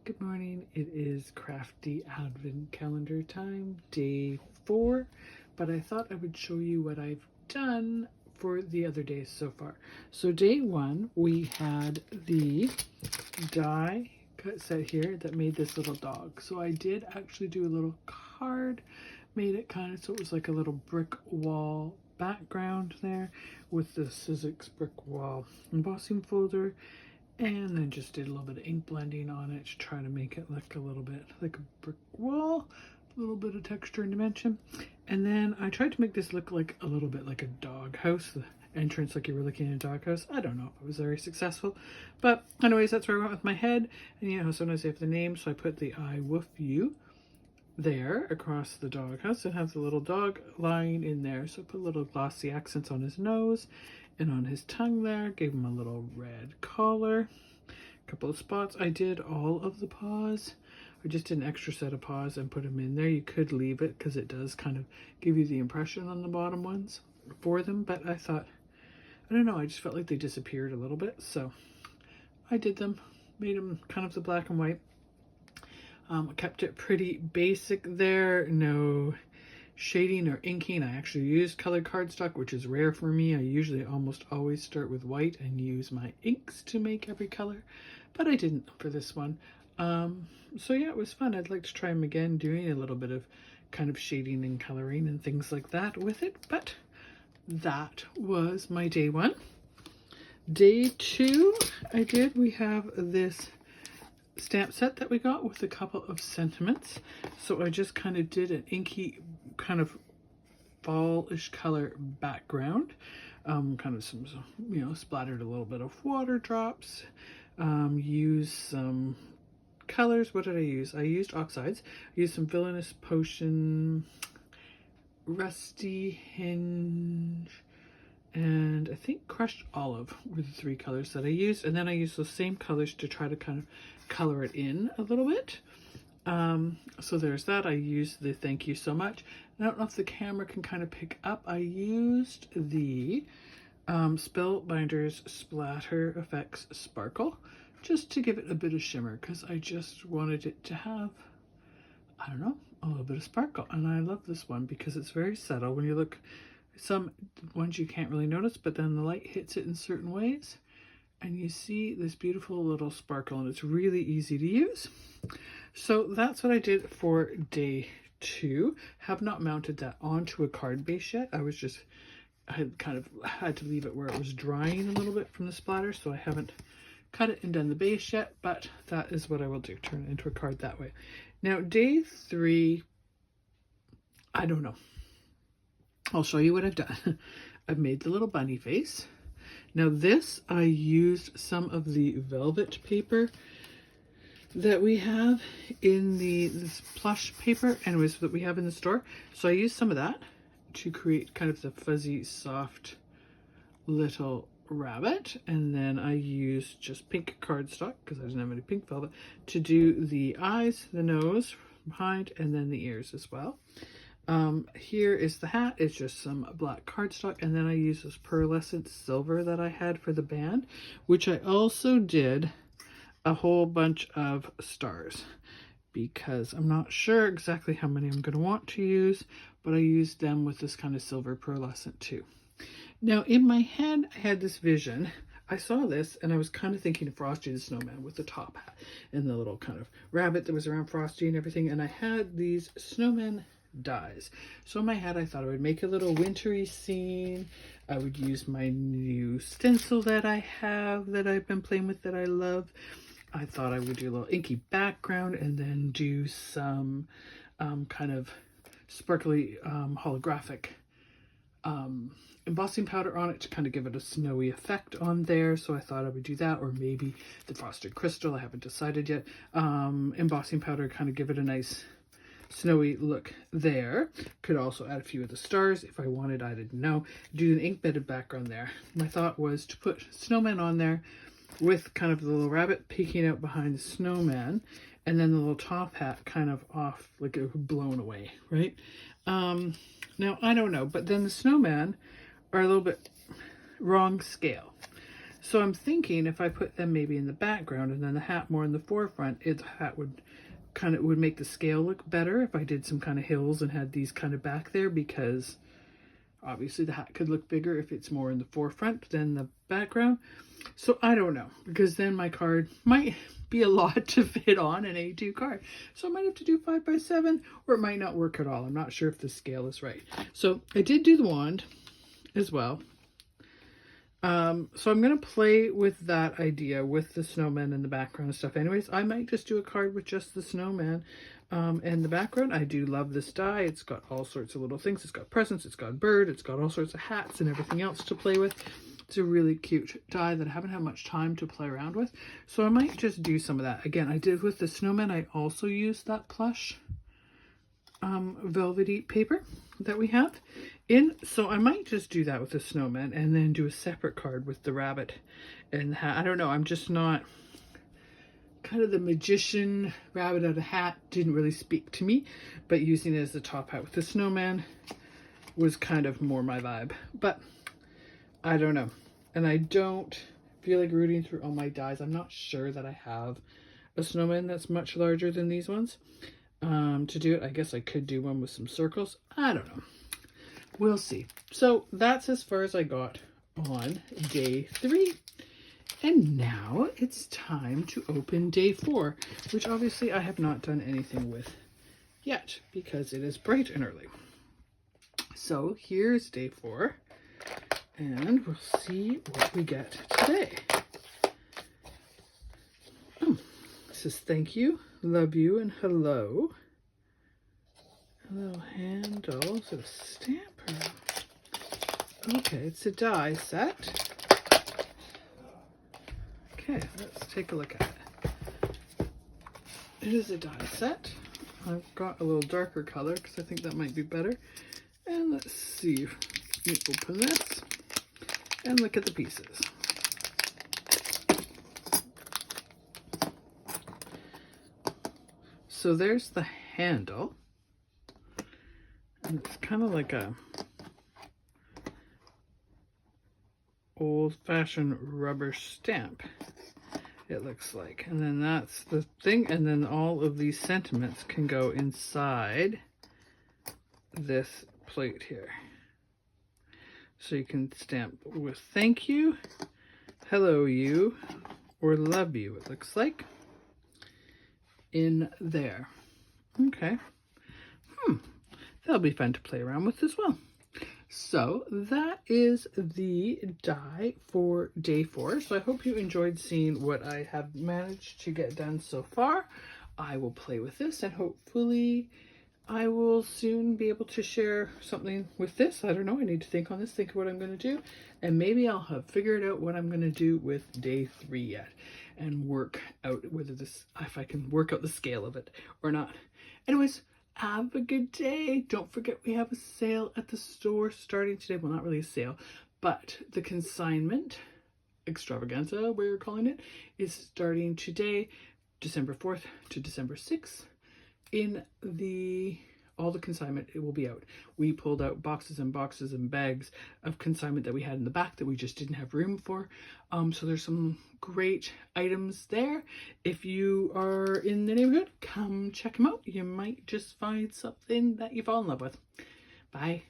Good morning. It is Crafty Advent Calendar time, day 4, but I thought I would show you what I've done for the other days so far. So day 1, we had the die cut set here that made this little dog. So I did actually do a little card, made it kind of so it was like a little brick wall background there with the Sizzix brick wall embossing folder. And then just did a little bit of ink blending on it to try to make it look a little bit like a brick wall, a little bit of texture and dimension. And then I tried to make this look like a little bit like a dog house, the entrance like you were looking at a dog house. I don't know if it was very successful, but anyways, that's where I went with my head. And you know how sometimes they have the name, so I put the I woof you there across the dog house and have the little dog lying in there. So I put little glossy accents on his nose and on his tongue there, gave him a little red collar, a couple of spots. I did all of the paws. I just did an extra set of paws and put them in there. You could leave it because it does kind of give you the impression on the bottom ones for them, but I thought, I don't know, I just felt like they disappeared a little bit, so I did them, made them kind of the black and white. Kept it pretty basic there, no shading or inking. I actually used colored cardstock, which is rare for me. I usually almost always start with white and use my inks to make every color, but I didn't for this one. So yeah, it was fun. I'd like to try them again, doing a little bit of kind of shading and coloring and things like that with it, but that was my day 1. Day 2, we have this stamp set that we got with a couple of sentiments. So I just kind of did an inky kind of fallish color background, kind of some, you know, splattered a little bit of water drops, used some colors. What did I use? I used oxides. I used some Villainous Potion, Rusty Hinge, and I think Crushed Olive were the 3 colors that I used. And then I used those same colors to try to kind of color it in a little bit. So there's that. I used the Thank You So Much. I don't know if the camera can kind of pick up. I used the Spellbinder's Splatter Effects Sparkle just to give it a bit of shimmer, because I just wanted it to have, I don't know, a little bit of sparkle. And I love this one because it's very subtle. When you look, some ones you can't really notice, but then the light hits it in certain ways and you see this beautiful little sparkle, and it's really easy to use. So that's what I did for day 2. Have not mounted that onto a card base yet. I had kind of had to leave it where it was drying a little bit from the splatter, so I haven't cut it and done the base yet, but that is what I will do, turn it into a card that way. Now day 3, I don't know. I'll show you what I've done. I've made the little bunny face. Now this, I used some of the velvet paper that we have in this plush paper, anyways, that we have in the store. So I used some of that to create kind of the fuzzy, soft little rabbit. And then I used just pink cardstock, because I didn't have any pink velvet, to do the eyes, the nose behind, and then the ears as well. Here is the hat. It's just some black cardstock, and then I used this pearlescent silver that I had for the band, which I also did a whole bunch of stars, because I'm not sure exactly how many I'm going to want to use, but I used them with this kind of silver pearlescent too. Now in my head, I had this vision. I saw this and I was kind of thinking of Frosty the Snowman with the top hat and the little kind of rabbit that was around Frosty and everything, and I had these snowmen dies. So in my head, I thought I would make a little wintry scene. I would use my new stencil that I have, that I've been playing with, that I love. I thought I would do a little inky background and then do some kind of sparkly holographic embossing powder on it to kind of give it a snowy effect on there. So I thought I would do that, or maybe the frosted crystal. I haven't decided yet. Embossing powder, kind of give it a nice snowy look there. Could also add a few of the stars if I wanted. I didn't know. Do an ink bedded background there. My thought was to put snowman on there with kind of the little rabbit peeking out behind the snowman, and then the little top hat kind of off, like it blown away, right? Now I don't know, but then the snowman are a little bit wrong scale. So I'm thinking if I put them maybe in the background and then the hat more in the forefront, the hat would would make the scale look better if I did some kind of hills and had these kind of back there, because obviously the hat could look bigger if it's more in the forefront than the background. So I don't know, because then my card might be a lot to fit on an A2 card. So I might have to do 5x7, or it might not work at all. I'm not sure if the scale is right. So I did do the wand as well. So I'm going to play with that idea with the snowman in the background and stuff. Anyways, I might just do a card with just the snowman and the background. I do love this die. It's got all sorts of little things. It's got presents, it's got a bird, it's got all sorts of hats and everything else to play with. It's a really cute die that I haven't had much time to play around with. So I might just do some of that. Again, I did with the snowman. I also used that plush velvety paper that we have in, so I might just do that with the snowman and then do a separate card with the rabbit and the hat. I don't know, I'm just not kind of the magician. Rabbit out of hat didn't really speak to me, but using it as the top hat with the snowman was kind of more my vibe. But I don't know, and I don't feel like rooting through all my dies. I'm not sure that I have a snowman that's much larger than these ones. To do it, I guess I could do one with some circles. I don't know. We'll see. So that's as far as I got on day 3. And now it's time to open day 4, which obviously I have not done anything with yet because it is bright and early. So here's day 4, and we'll see what we get today. It says thank you, love you, and hello. A little handle, sort of stamper. Okay, it's a die set. Okay, let's take a look at it. It is a die set. I've got a little darker color because I think that might be better. And let's see. Let me open this and look at the pieces. So there's the handle, and it's kind of like a old-fashioned rubber stamp, it looks like. And then that's the thing, and then all of these sentiments can go inside this plate here. So you can stamp with thank you, hello you, or love you, it looks like, in there. Okay. That'll be fun to play around with as well. So that is the die for day 4. So I hope you enjoyed seeing what I have managed to get done so far. I will play with this and hopefully I will soon be able to share something with this. I don't know. I need to think on this, think of what I'm going to do. And maybe I'll have figured out what I'm going to do with day 3 yet and work out whether this, if I can work out the scale of it or not. Anyways, have a good day. Don't forget we have a sale at the store starting today. Well, not really a sale, but the consignment extravaganza, we're calling it, is starting today, December 4th to December 6th. In all the consignment, it will be out. We pulled out boxes and boxes and bags of consignment that we had in the back that we just didn't have room for. So there's some great items there. If you are in the neighborhood, come check them out. You might just find something that you fall in love with. Bye.